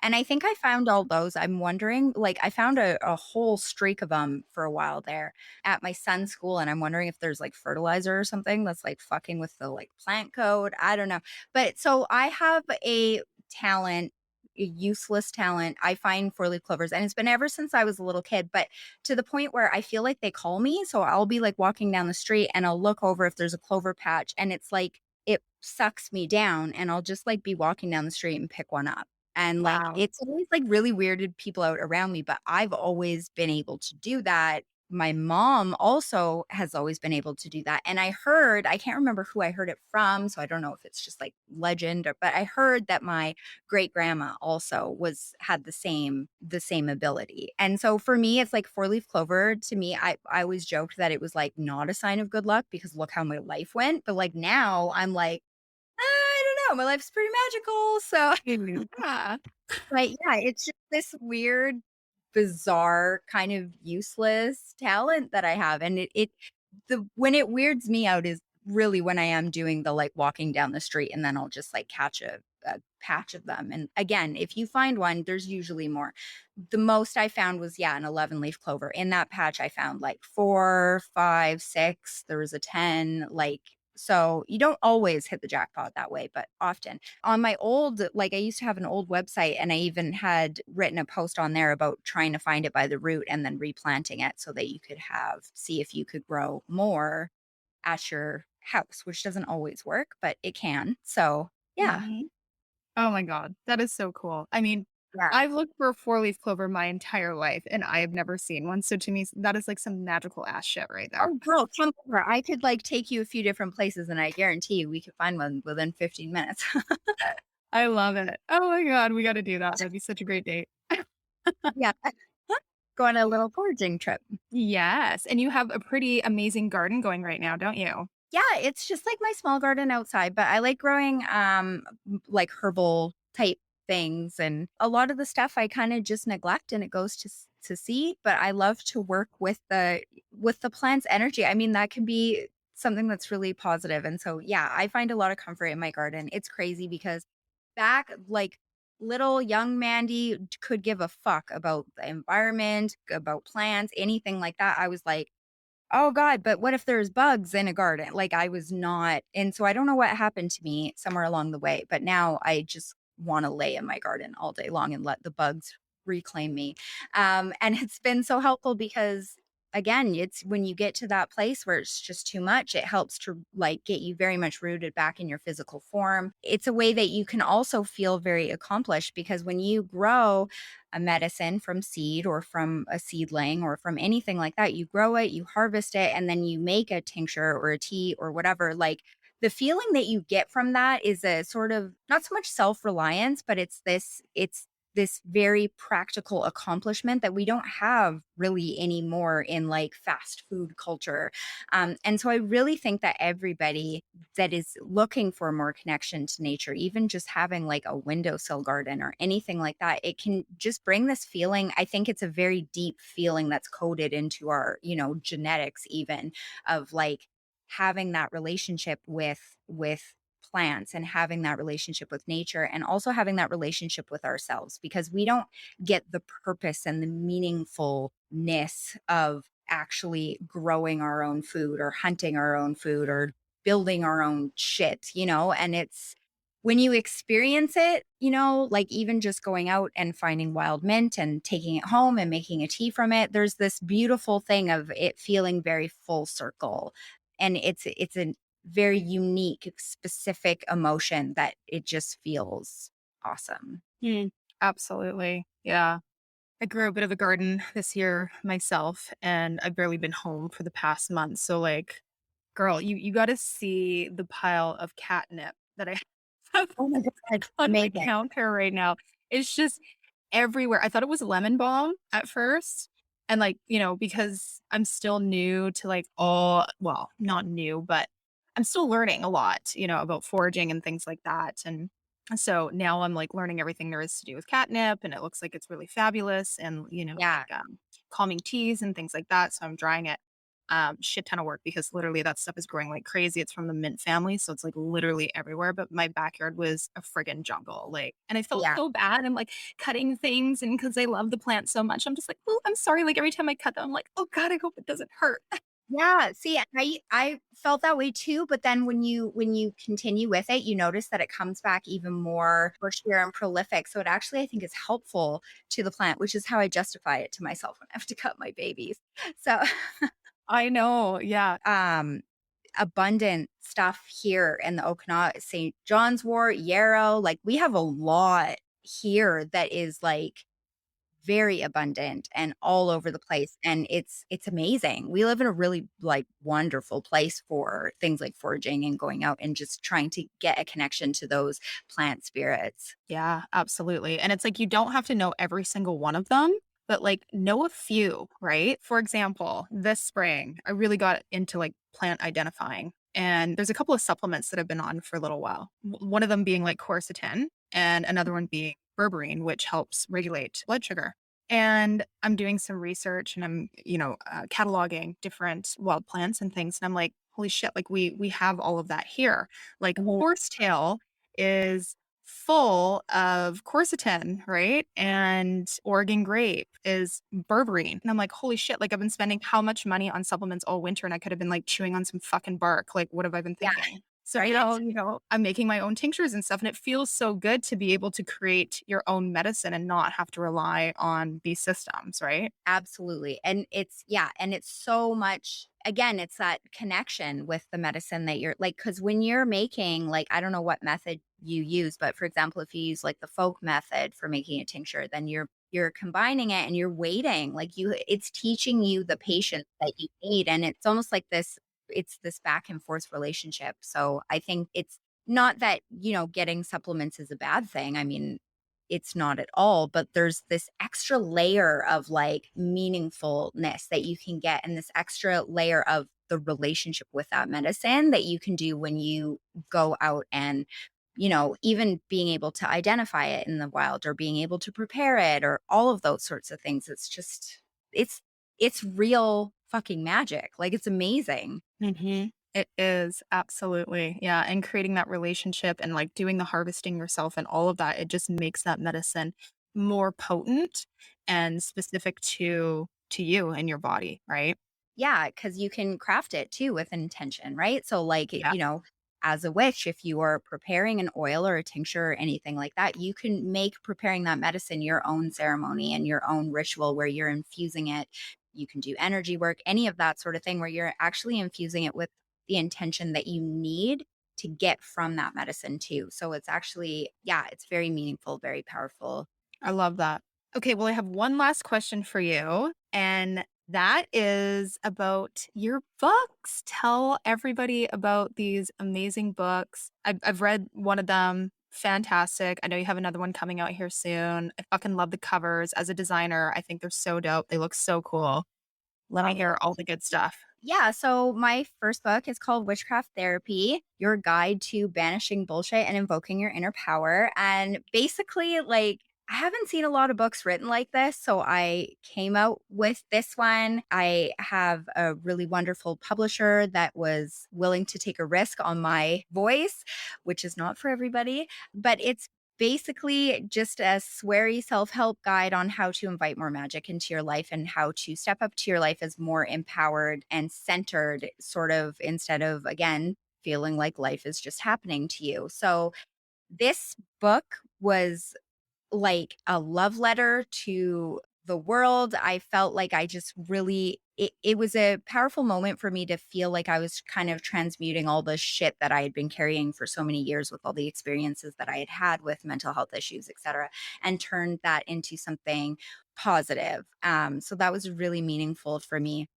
and I think I found all those. I'm wondering, like I found a whole streak of them for a while there at my son's school, and I'm wondering if there's like fertilizer or something that's like fucking with the like plant code. I don't know. But so I have a talent, a useless talent. I find 4-leaf clovers, and it's been ever since I was a little kid, but to the point where I feel like they call me. So I'll be like walking down the street and I'll look over if there's a clover patch, and it's like it sucks me down, and I'll just like be walking down the street and pick one up. And like Wow. it's always like really weirded people out around me, but I've always been able to do that. My mom also has always been able to do that. And I can't remember who I heard it from, so I don't know if it's just like legend but I heard that my great grandma also had the same ability. And so for me, it's like 4-leaf clover to me. I always joked that it was like not a sign of good luck because look how my life went. But like now I'm like, I don't know, my life's pretty magical. So Yeah. but yeah, it's just this weird, bizarre, kind of useless talent that I have. And when it weirds me out is really when I am doing the like walking down the street, and then I'll just like catch a patch of them. And again, if you find one, there's usually more. The most I found was, yeah, an 11-leaf clover. In that patch, I found like 4, 5, 6. There was a 10, like, so you don't always hit the jackpot that way, but often. On my I used to have an old website, and I even had written a post on there about trying to find it by the root and then replanting it so that you could see if you could grow more at your house, which doesn't always work, but it can. So yeah. Mhm. Oh my God, that is so cool. I mean, Yeah. I've looked for a four-leaf clover my entire life, and I have never seen one. So to me, that is like some magical ass shit right there. Oh, girl, come over. I could like take you a few different places, and I guarantee you we could find one within 15 minutes. I love it. Oh my God, we got to do that. That'd be such a great date. Yeah. Go on a little foraging trip. Yes. And you have a pretty amazing garden going right now, don't you? Yeah, it's just like my small garden outside, but I like growing like herbal type things, and a lot of the stuff I kind of just neglect and it goes to seed, but I love to work with the plant's energy. I mean, that can be something that's really positive. And so yeah, I find a lot of comfort in my garden. It's crazy because back like little young Mandy could give a fuck about the environment, about plants, anything like that. I was like, oh God, but what if there's bugs in a garden? Like I was not. And so I don't know what happened to me somewhere along the way, but now I just want to lay in my garden all day long and let the bugs reclaim me. And it's been so helpful because again, it's when you get to that place where it's just too much, it helps to like get you very much rooted back in your physical form. It's a way that you can also feel very accomplished because when you grow a medicine from seed or from a seedling or from anything like that, you grow it, you harvest it, and then you make a tincture or a tea or whatever. Like the feeling that you get from that is a sort of not so much self-reliance, but it's this very practical accomplishment that we don't have really anymore in like fast food culture. And so I really think that everybody that is looking for more connection to nature, even just having like a windowsill garden or anything like that, it can just bring this feeling. I think it's a very deep feeling that's coded into our, genetics, even of like having that relationship with plants and having that relationship with nature and also having that relationship with ourselves because we don't get the purpose and the meaningfulness of actually growing our own food or hunting our own food or building our own shit, and it's when you experience it, like even just going out and finding wild mint and taking it home and making a tea from it, there's this beautiful thing of it feeling very full circle. And it's a very unique, specific emotion that it just feels awesome. Mm, absolutely. Yeah. I grew a bit of a garden this year myself, and I've barely been home for the past month. So, like, girl, you got to see the pile of catnip that I have Oh my god, on my amazing. counter right now. It's just everywhere. I thought it was lemon balm at first. And like, because I'm still new to like all, well, not new, but I'm still learning a lot, about foraging and things like that. And so now I'm like learning everything there is to do with catnip, and it looks like it's really fabulous and, Yeah. like calming teas and things like that. So I'm drying it shit ton of work because literally that stuff is growing like crazy. It's from the mint family, so it's like literally everywhere. But my backyard was a friggin' jungle, like, and I felt Yeah. so bad. I'm like cutting things, and because I love the plant so much, I'm just like, oh, I'm sorry. Like every time I cut them, I'm like, oh god, I hope it doesn't hurt. Yeah, see, I felt that way too, but then when you continue with it, you notice that it comes back even more bushier and prolific. So it actually I think is helpful to the plant, which is how I justify it to myself when I have to cut my babies. So I know, yeah, um abundant stuff here in the Okanagan, St. John's Wort, Yarrow, like we have a lot here that is like very abundant and all over the place, and it's amazing. We live in a really like wonderful place for things like foraging and going out and just trying to get a connection to those plant spirits. yeah, absolutely. And it's like you don't have to know every single one of them, but like know a few, right? For example, this spring, I really got into like plant identifying. And there's a couple of supplements that I've been on for a little while. One of them being like quercetin, and another one being berberine, which helps regulate blood sugar. And I'm doing some research, and I'm, cataloging different wild plants and things. And I'm like, holy shit, like we have all of that here. Like Mhm. horsetail is full of quercetin, right? And Oregon grape is berberine. And I'm like, holy shit, like I've been spending how much money on supplements all winter, and I could have been like chewing on some fucking bark. Like, what have I been Yeah, thinking? So, right? I'm making my own tinctures and stuff, and it feels so good to be able to create your own medicine and not have to rely on these systems, right? Absolutely. And it's yeah, and it's so much again, it's that connection with the medicine that you're like cuz when you're making like I don't know what method you use, but for example, if you use like the folk method for making a tincture, then you're combining it and you're waiting. Like you it's teaching you the patience that you need and it's almost like this back and forth relationship. So I think it's not that, getting supplements is a bad thing. I mean, it's not at all, but there's this extra layer of like meaningfulness that you can get and this extra layer of the relationship with that medicine that you can do when you go out and even being able to identify it in the wild or being able to prepare it or all of those sorts of things. It's just it's it's real fucking magic. Like it's amazing. Mhm. It is, absolutely. Yeah, and creating that relationship and, like, doing the harvesting yourself and all of that, it just makes that medicine more potent and specific to you and your body, right? Yeah, because you can craft it too with intention, right? So, like, Yeah. as a witch, if you are preparing an oil or a tincture or anything like that, you can make preparing that medicine your own ceremony and your own ritual where you're infusing it you can do energy work, any of that sort of thing where you're actually infusing it with the intention that you need to get from that medicine too. So it's actually, yeah, it's very meaningful, very powerful. I love that. Okay, well, I have one last question for you, and that is about your books. Tell everybody about these amazing books. I've read one of them. Fantastic. I know you have another one coming out here soon. I fucking love the covers. As a designer, I think they're so dope. They look so cool. Let me hear all the good stuff. Yeah, so my first book is called Witchcraft Therapy, Your Guide to Banishing Bullshit and Invoking Your Inner Power. And basically, like, I haven't seen a lot of books written like this, so I came out with this one. I have a really wonderful publisher that was willing to take a risk on my voice, which is not for everybody, but it's basically just a sweary self-help guide on how to invite more magic into your life and how to step up to your life as more empowered and centered, sort of, instead of, again, feeling like life is just happening to you. So this book was like a love letter to the world. I felt like I just really, it was a powerful moment for me to feel like I was kind of transmuting all the shit that I had been carrying for so many years with all the experiences that I had had with mental health issues, et cetera, and turned that into something positive. So that was really meaningful for me.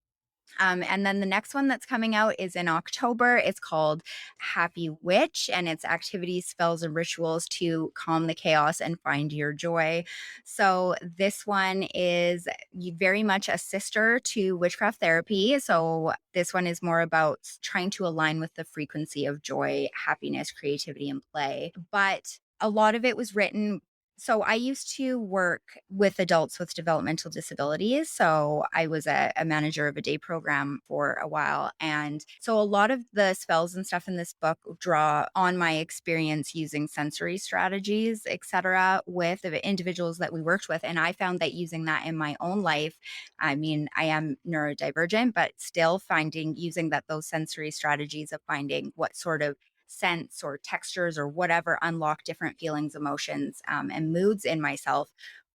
And then the next one that's coming out is in October. It's called Happy Witch, and it's activities, spells, and rituals to calm the chaos and find your joy. So this one is very much a sister to Witchcraft Therapy. So this one is more about trying to align with the frequency of joy, happiness, creativity, and play. But a lot of it was written. So I used to work with adults with developmental disabilities. So I was a manager of a day program for a while. And so a lot of the spells and stuff in this book draw on my experience using sensory strategies, et cetera, with the individuals that we worked with. And I found that using that in my own life, I mean, I am neurodivergent, but still finding using that those sensory strategies of finding what sort of scents or textures or whatever unlock different feelings, emotions, and moods in myself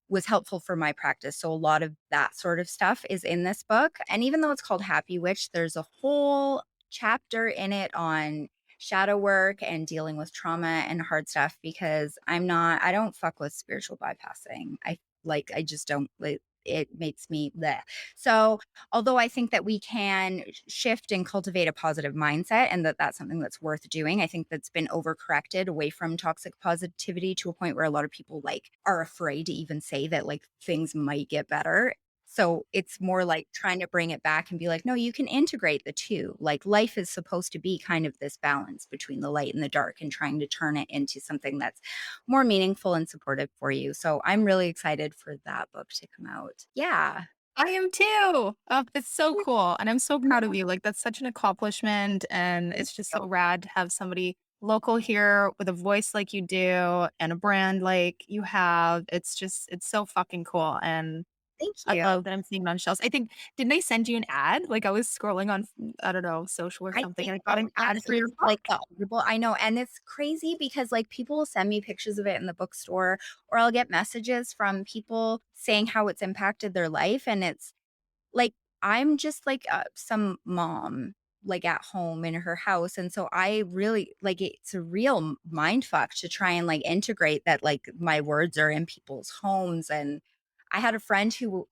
was helpful for my practice. So a lot of that sort of stuff is in this book. And even though it's called Happy Witch, there's a whole chapter in it on shadow work and dealing with trauma and hard stuff because I don't fuck with spiritual bypassing. I just don't, like, it makes me bleh. So although I think that we can shift and cultivate a positive mindset and that that's something that's worth doing, I think that's been overcorrected away from toxic positivity to a point where a lot of people like are afraid to even say that like things might get better. So it's more like trying to bring it back and be like, no, you can integrate the two. Like life is supposed to be kind of this balance between the light and the dark and trying to turn it into something that's more meaningful and supportive for you. So I'm really excited for that book to come out. Yeah. I am too. Oh, it's so cool. And I'm so proud of you. Like, that's such an accomplishment. And it's just so rad to have somebody local here with a voice like you do and a brand like you have. It's so fucking cool. And Thank I you. love that I'm seeing it on shelves. I think, didn't they send you an ad? Like, I was scrolling on, I don't know, social or I something, think and I got so, an yeah, ad it for your was like book. the Audible. I know, and it's crazy because, like, people will send me pictures of it in the bookstore, or I'll get messages from people saying how it's impacted their life, and it's like, I'm just like, some mom, like, at home in her house, and so I really like, it's a real mind fuck to try and, like, integrate that, like, my words are in people's homes, and I had a friend who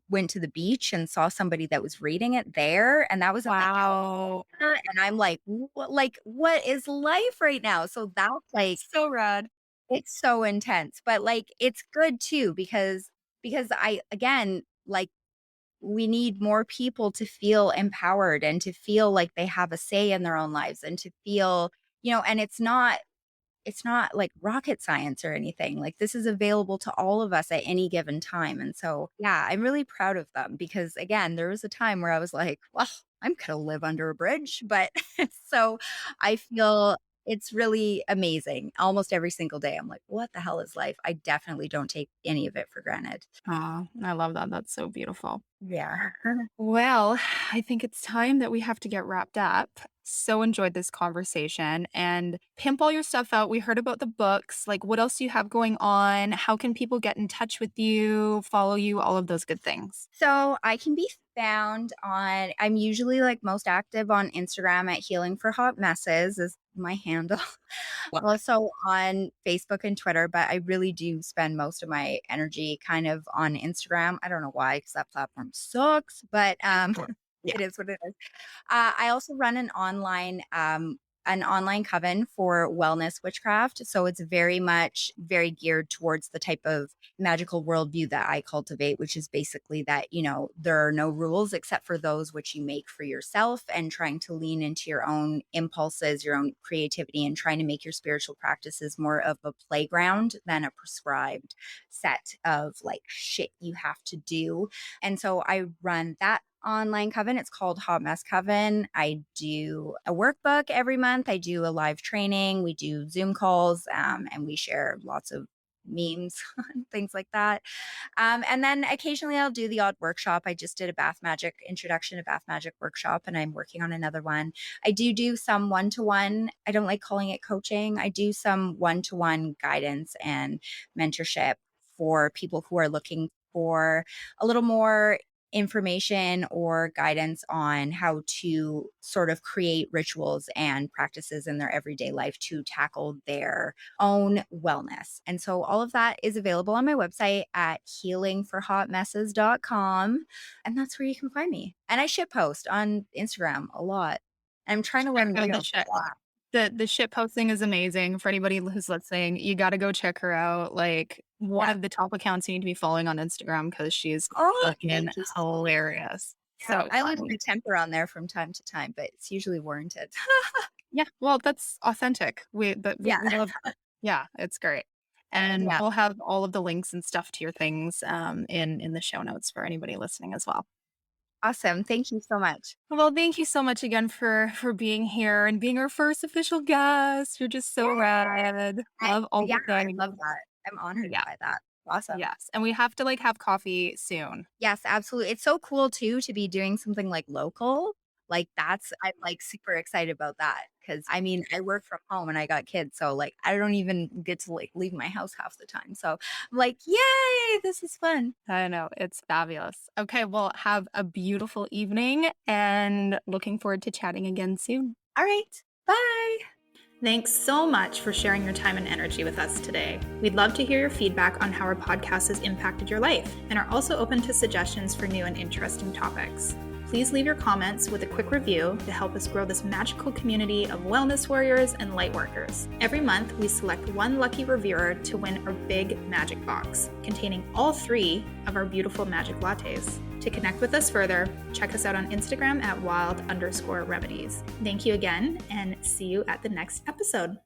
went to the beach and saw somebody that was reading it there, and that was in, like, Wow. California, and I'm like, what is life right now?" So that's, like, So rad. it's so intense, but, like, it's good too because I again, like, we need more people to feel empowered and to feel like they have a say in their own lives and to feel, and it's not like rocket science or anything. Like this is available to all of us at any given time. And so, yeah, I'm really proud of them because again, there was a time where I was like, well, I'm going to live under a bridge, but so I feel it's really amazing. Almost every single day I'm like, what the hell is life? I definitely don't take any of it for granted. Oh, I love that. That's so beautiful. Yeah. Well, I think it's time that we have to get wrapped up. so enjoyed this conversation and pimp all your stuff out. We heard about the books. Like, what else do you have going on? How can people get in touch with you, follow you, all of those good things? So I can be found on, I'm usually like most active on Instagram at Healing for Hot Messes is my handle. Love it. Also on Facebook and Twitter, but I really do spend most of my energy kind of on Instagram. I don't know why, because that platform sucks, but Sure. Yeah. it is what it is. I also run an online coven for wellness witchcraft. So it's very much very geared towards the type of magical worldview that I cultivate, which is basically that, there are no rules except for those which you make for yourself, and trying to lean into your own impulses, your own creativity, and trying to make your spiritual practices more of a playground than a prescribed set of like shit you have to do. And so I run that online coven. It's called Hot Mess Coven. I do a workbook every month. I do a live training. We do Zoom calls, and we share lots of memes and things like that. And then occasionally I'll do the odd workshop. I just did a bath magic introduction to bath magic workshop, and I'm working on another one. I do some one-to-one. I don't like calling it coaching. I do some one-to-one guidance and mentorship for people who are looking for a little more information or guidance on how to sort of create rituals and practices in their everyday life to tackle their own wellness. And so all of that is available on my website at healingforhotmesses.com. And that's where you can find me. And I shitpost on Instagram a lot. I'm trying to learn Oh, the reels. shit. The shit posting is amazing. For anybody who's listening, you got to go check her out. Like, one Yeah. of the top accounts you need to be following on Instagram because she's Oh, fucking thank you. hilarious. Yeah, So I lose funny. my temper on there from time to time, but it's usually warranted. Yeah, well, that's authentic. We Yeah. love her. Yeah, it's great. And Yeah. we'll have all of the links and stuff to your things in the show notes for anybody listening as well. Awesome. Thank you so much. Well, thank you so much again for being here and being our first official guest. You're just so rad. Love all Yeah, the I things. love that. I'm honored Yeah, by that. Awesome. yes. And we have to like have coffee soon. Yes, absolutely. It's so cool too to be doing something like local. Like I'm like super excited about that because I mean, I work from home and I got kids, so like I don't even get to like leave my house half the time. So I'm like, yay, this is fun. I know, it's fabulous. Okay, well, have a beautiful evening and looking forward to chatting again soon. All right. Bye. Thanks so much for sharing your time and energy with us today. We'd love to hear your feedback on how our podcast has impacted your life and are also open to suggestions for new and interesting topics. Please leave your comments with a quick review to help us grow this magical community of wellness warriors and light workers. Every month, we select one lucky reviewer to win our big Magick box, containing all 3 of our beautiful Magick lattes. To connect with us further, check us out on Instagram at wild_remedies. Thank you again, and see you at the next episode.